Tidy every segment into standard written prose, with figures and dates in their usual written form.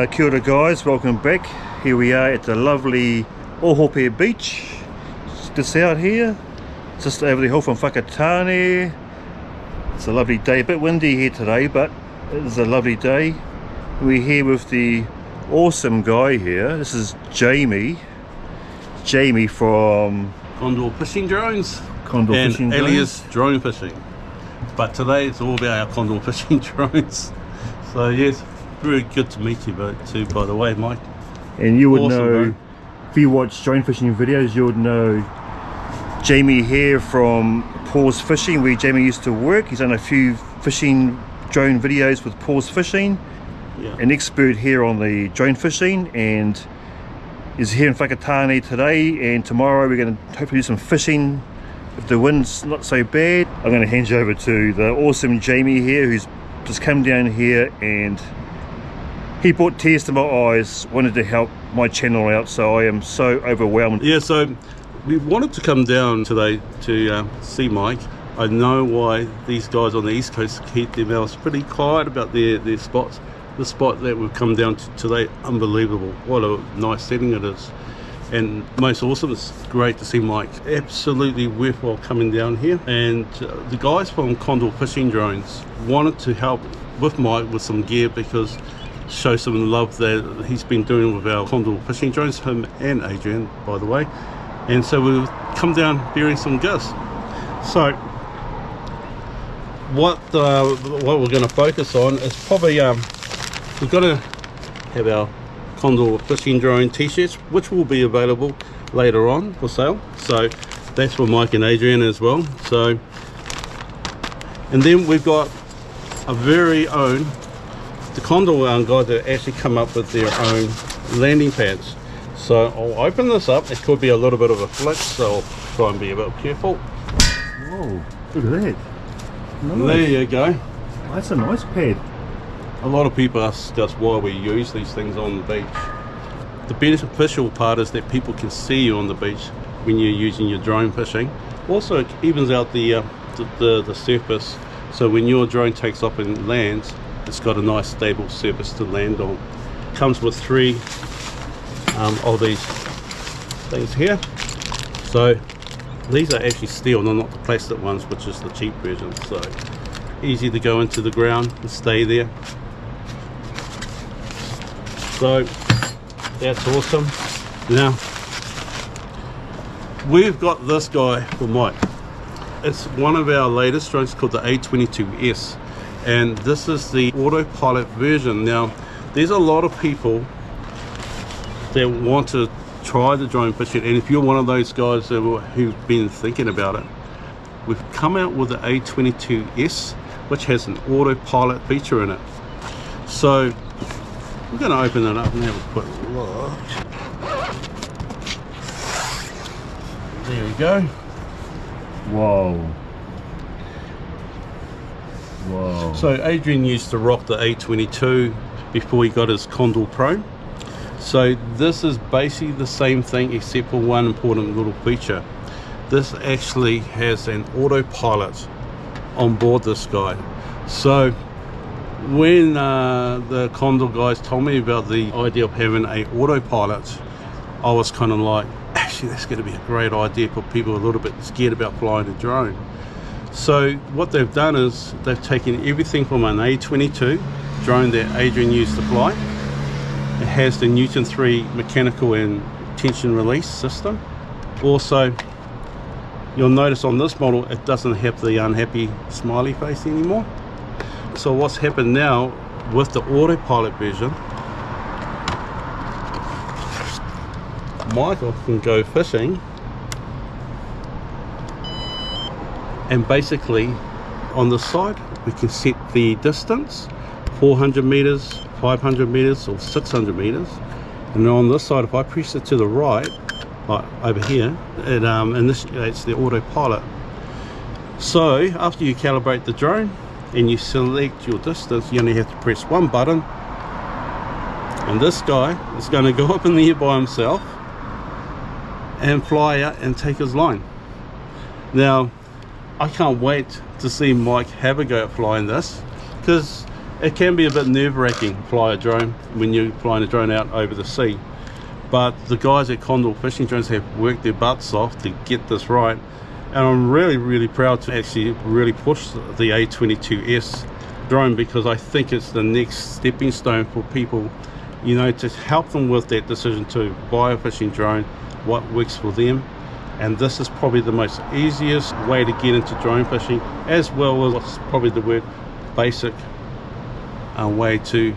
Kia ora guys, welcome back. Here we are at the lovely Ohope Beach, just out here, just over the hill from Whakatane. It's a lovely day, a bit windy here today, but it is a lovely day. We're here with the awesome guy here. This is Jamie from Condor Fishing Drones Condor and Fishing Alias Drones. Drone Fishing. But today it's all about our Condor Fishing Drones. So yes, very good to meet you too, by the way, Mike. And you would Awesome, know, bro. if you watch drone fishing videos, you would know Jamie here from Paws Fishing, where Jamie used to work. He's done a few fishing drone videos with Paws Fishing. Yeah. An expert here on the drone fishing, and is here in Whakatane today, and tomorrow we're going to hopefully do some fishing if the wind's not so bad. I'm going to hand you over to the awesome Jamie here, who's just come down here, and he brought tears to my eyes, wanted to help my channel out, so I am so overwhelmed. Yeah, so we wanted to come down today to see Mike. I know why these guys on the East Coast keep their mouths pretty quiet about their spots. The spot that we've come down to today, unbelievable. What a nice setting it is. And most awesome, it's great to see Mike. Absolutely worthwhile coming down here. And the guys from Condor Fishing Drones wanted to help with Mike with some gear, because show some love that he's been doing with our Condor Fishing Drones, him and Adrian, by the way. And so we've come down bearing some gifts. So what we're going to focus on is probably we've got to have our Condor Fishing Drone t-shirts, which will be available later on for sale. So that's for Mike and Adrian as well. So, and then we've got a very own, the Condor guys that actually come up with their own landing pads. So I'll open this up. It could be a little bit of a flick, so I'll try and be a bit careful. Whoa, look at that. Nice. There you go. That's a nice pad. A lot of people ask us why we use these things on the beach. The beneficial part is that people can see you on the beach when you're using your drone fishing. Also, it evens out the surface, so when your drone takes off and lands, it's got a nice stable surface to land on. Comes with 3 of these things here. So these are actually steel, not the plastic ones, which is the cheap version. So easy to go into the ground and stay there. So that's awesome. Now we've got this guy for Mike. It's one of our latest drones called the A22S, and this is the autopilot version. Now there's a lot of people that want to try the drone fishing, and if you're one of those guys who've been thinking about it, we've come out with the A22S, which has an autopilot feature in it. So we're going to open it up and have a quick look. There we go. Whoa. Whoa. So Adrian used to rock the A22 before he got his Condor Pro. So this is basically the same thing, except for one important little feature. This actually has an autopilot on board this guy. So when the Condor guys told me about the idea of having a autopilot, I was kind of like, actually that's going to be a great idea for people a little bit scared about flying a drone. So what they've done is they've taken everything from an A22 drone that Adrian used to fly. It has the Newton 3 mechanical and tension release system. Also, you'll notice on this model it doesn't have the unhappy smiley face anymore. So what's happened now with the autopilot version, Michael can go fishing, and basically on the side we can set the distance, 400 meters, 500 meters or 600 meters, and then on this side if I press it to the right, like over here, it initiates the autopilot. So after you calibrate the drone and you select your distance, you only have to press one button, and this guy is going to go up in the air by himself and fly out and take his line. Now I can't wait to see Mike have a go at flying this, because it can be a bit nerve-wracking to fly a drone when you're flying a drone out over the sea, but the guys at Condor Fishing Drones have worked their butts off to get this right, and I'm really proud to actually really push the A22S drone, because I think it's the next stepping stone for people, you know, to help them with that decision to buy a fishing drone, what works for them. And this is probably the most easiest way to get into drone fishing, as well as what's probably the word basic way to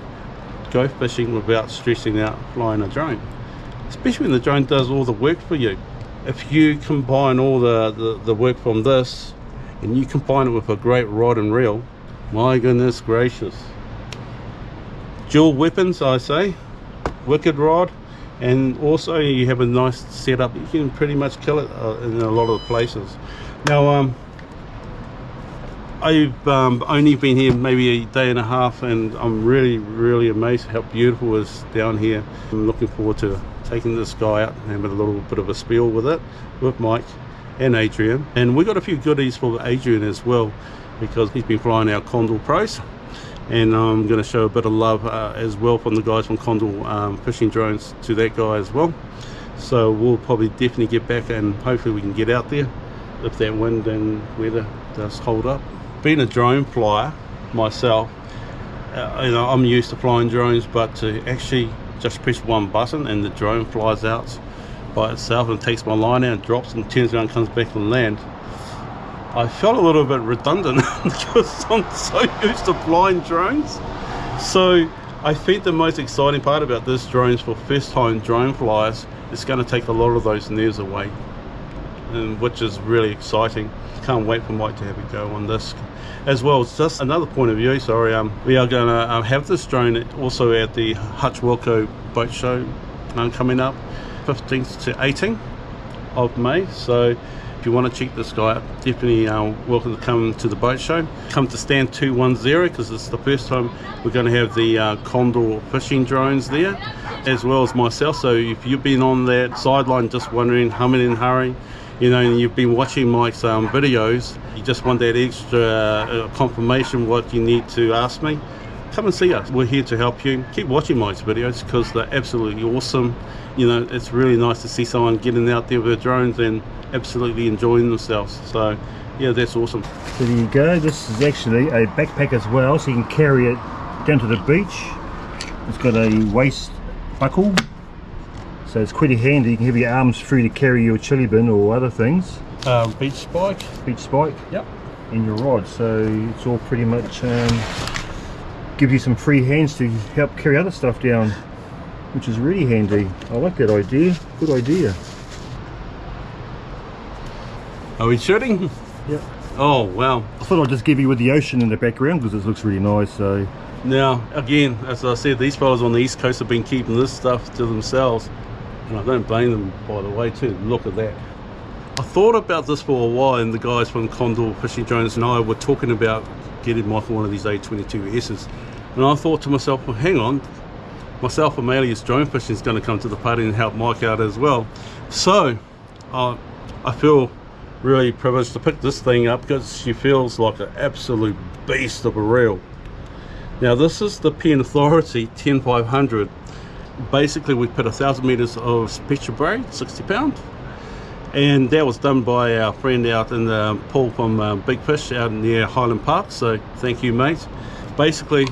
go fishing without stressing out flying a drone, especially when the drone does all the work for you. If you combine all the work from this and you combine it with a great rod and reel, my goodness gracious, dual weapons, I say, wicked rod, and also you have a nice setup. You can pretty much kill it in a lot of the places. Now I've only been here maybe a day and a half, and I'm really amazed how beautiful it is down here. I'm looking forward to taking this guy out and having a little bit of a spiel with it, with Mike and Adrian. And we got a few goodies for Adrian as well, because he's been flying our Condor Pros, and I'm going to show a bit of love as well from the guys from Condor Fishing Drones to that guy as well. So we'll probably definitely get back, and hopefully we can get out there if that wind and weather does hold up. Being a drone flyer myself, you know, I'm used to flying drones, but to actually just press one button and the drone flies out by itself and takes my line out and drops and turns around and comes back on land, I felt a little bit redundant because I'm so used to flying drones. So I think the most exciting part about this drone is for first time drone flyers, it's going to take a lot of those nerves away, and which is really exciting. Can't wait for Mike to have a go on this. As well, it's just another point of view, sorry, we are going to have this drone also at the Hutch Wilco boat show coming up 15th to 18th of May. So if you want to check this guy out, definitely welcome to come to the boat show. Come to stand 210, because it's the first time we're going to have the Condor Fishing Drones there, as well as myself. So if you've been on that sideline just wondering, humming and hurrying, you know, and you've been watching Mike's videos, you just want that extra confirmation what you need to ask me, come and see us. We're here to help you. Keep watching Mike's videos because they're absolutely awesome. You know, it's really nice to see someone getting out there with drones and absolutely enjoying themselves. So yeah, that's awesome. So there you go. This is actually a backpack as well, so you can carry it down to the beach. It's got a waist buckle, so it's pretty handy. You can have your arms free to carry your chili bin or other things. Beach spike. Beach spike. Yep. And your rod. So it's all pretty much give you some free hands to help carry other stuff down, which is really handy. I like that idea. Good idea. Are we shooting? Yep. Oh wow. I thought I'd just give you with the ocean in the background because it looks really nice. So now again, as I said, these fellas on the east coast have been keeping this stuff to themselves, and I don't blame them, by the way, too. Look at that. I thought about this for a while, and the guys from Condor Fishing Drones and I were talking about getting Michael one of these A22S's, and I thought to myself, well, hang on, myself and Alias drone fishing is going to come to the party and help Mike out as well. So I feel really privileged to pick this thing up because she feels like an absolute beast of a reel. Now this is the Pen Authority 10500. Basically we put 1,000 meters of spectra braid, 60 pound, and that was done by our friend out in the Paul from Big Fish out near Highland Park, so thank you mate. Basically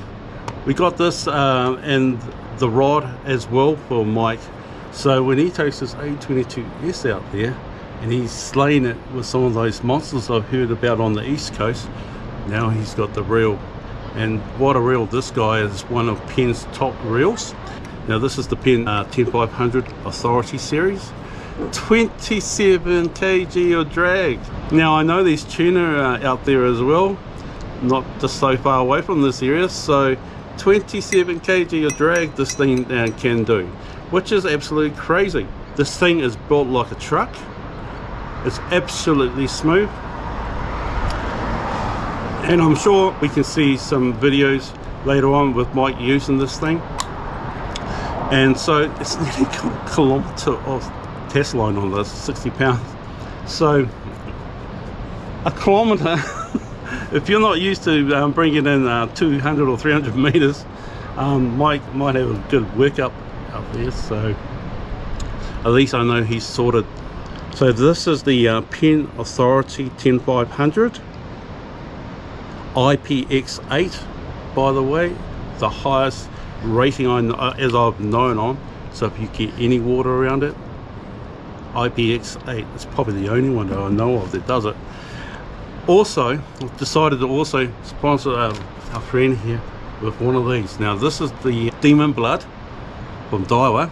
we got this and the rod as well for Mike, so when he takes this A22S out there and he's slaying it with some of those monsters I've heard about on the east coast, now he's got the reel. And what a reel. This guy is one of Pen's top reels. Now this is the Pen 10500 Authority series, 27 kg of drag. Now I know there's tuna out there as well, not just so far away from this area, so 27 kg of drag this thing can do, which is absolutely crazy. This thing is built like a truck. It's absolutely smooth, and I'm sure we can see some videos later on with Mike using this thing. And so it's nearly a kilometre of test line on this, 60 pounds. So a kilometre if you're not used to bringing in 200 or 300 meters, might have a good workup up there. So at least I know he's sorted. So this is the Pen Authority 10500 IPX8, by the way, the highest rating as I've known on. So if you get any water around it, IPX8 is probably the only one that I know of that does it. Also, I've decided to also sponsor our friend here with one of these. Now this is the Demon Blood from Daiwa.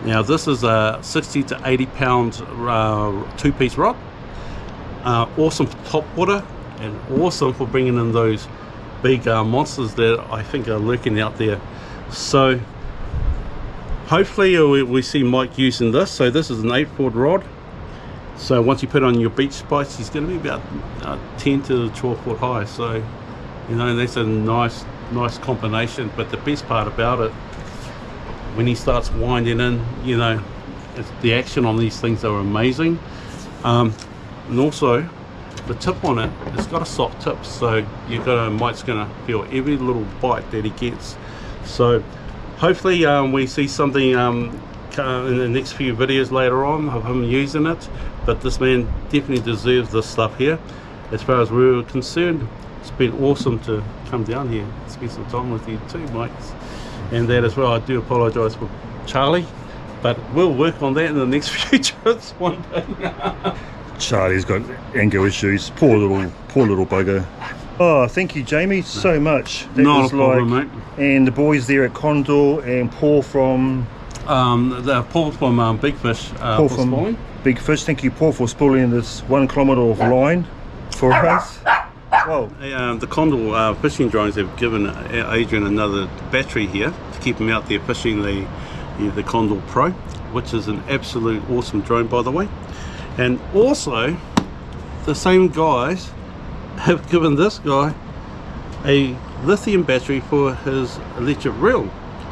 Now this is a 60 to 80 pound 2-piece rod. Awesome for top water and awesome for bringing in those big monsters that I think are lurking out there. So hopefully we see Mike using this. So this is an 8-foot rod. So once you put it on your beach spice, he's going to be about 10 to 12 foot high. So you know, that's a nice combination. But the best part about it, when he starts winding in, you know, the action on these things are amazing. And also the tip on it, it's got a soft tip, so Mike's gonna feel every little bite that he gets. So hopefully we see something in the next few videos later on of him using it. But this man definitely deserves this stuff here. As far as we're concerned, it's been awesome to come down here, spend some time with you too, Mike. And that as well, I do apologise for Charlie, but we'll work on that in the next few trips one day. Charlie's got anger issues. Poor little bugger. Oh, thank you, Jamie, so much. That Not was a problem, mate. And the boys there at Condor and Paul from Paul from Big Fish. Paul from spooling. Big Fish. Thank you, Paul, for spooling this 1 kilometre of line for us. Whoa. The Condor fishing drones have given Adrian another battery here to keep him out there fishing the Condor Pro, which is an absolute awesome drone, by the way. And also the same guys have given this guy a lithium battery for his electric reel,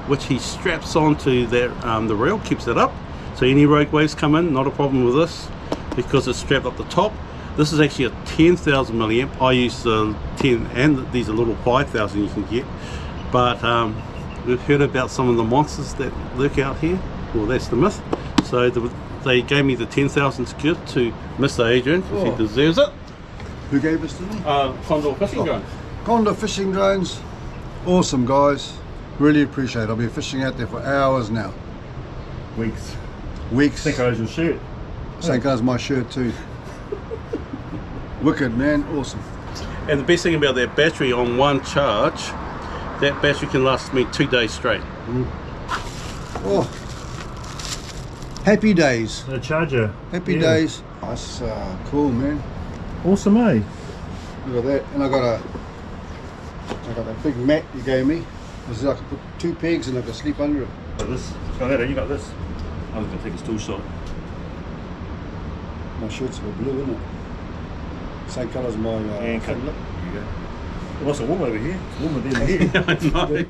which he straps onto that the reel, keeps it up, so any rogue waves come in, not a problem with this because it's strapped up the top. This is actually a 10,000 milliamp. I use the 10, and these are little 5,000 you can get. But we've heard about some of the monsters that lurk out here. Well, that's the myth. So they gave me the 10,000 gift to Mr. Adrian, because he deserves it. Who gave us to them? Condor fishing drones. Condor fishing drones. Awesome, guys. Really appreciate it. I've been fishing out there for hours now. Weeks. Same colour as your shirt. Same colour as my shirt too. Wicked, man. Awesome. And the best thing about that battery, on one charge, that battery can last me 2 days straight. Oh, happy days. The charger. Happy days. That's cool, man. Awesome, eh? Look at that. And I got that big mat you gave me. This is, I can put 2 pegs and I can sleep under it. Like this. You got this. I was going to take a still shot. My shirt's a bit blue, isn't it? Same colour as my and cut. Look. There you go. It must have warm over here. It's warmer than here. I know.